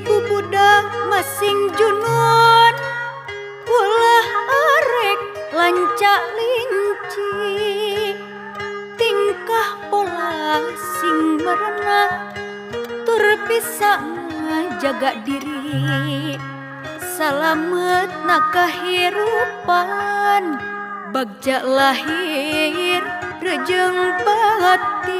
budak masing junun ulah arek lancak linci tingkah pola sing merenah tur bisa jaga diri salamet na kahirupan bagja lahir rejeng batin.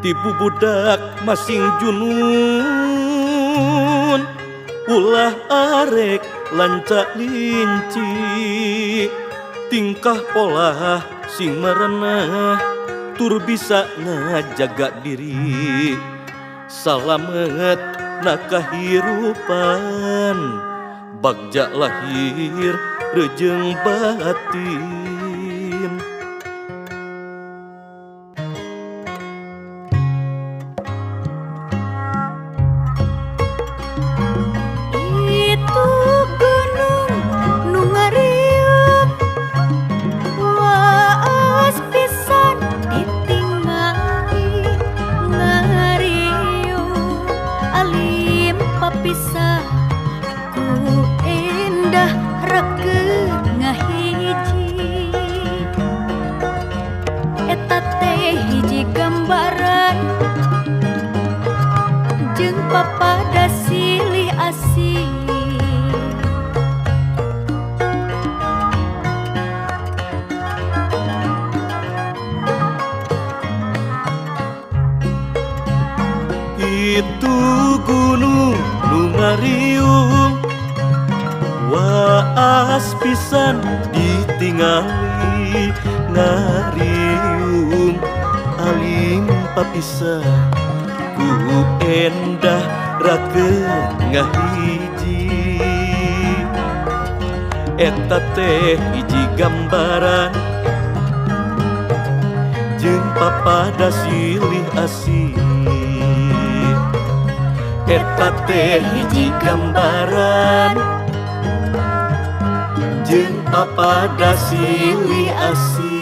Tibu budak masing junun ulah arek lancak linci tingkah pola sing merenah tur bisa ngajaga diri salamet na kahirupan bagja lahir rejeng batin. Bisa ku endah rakeun ngahiji eta teh hiji gambaran jeung papada silih asih itu gunung nu ngariung waas pisan ditingali ngariung alim papisah ku endah rakeun ngahiji eta teh hiji gambaran jeung papada silih asih eta teh hiji gambaran jeung papada silih asih.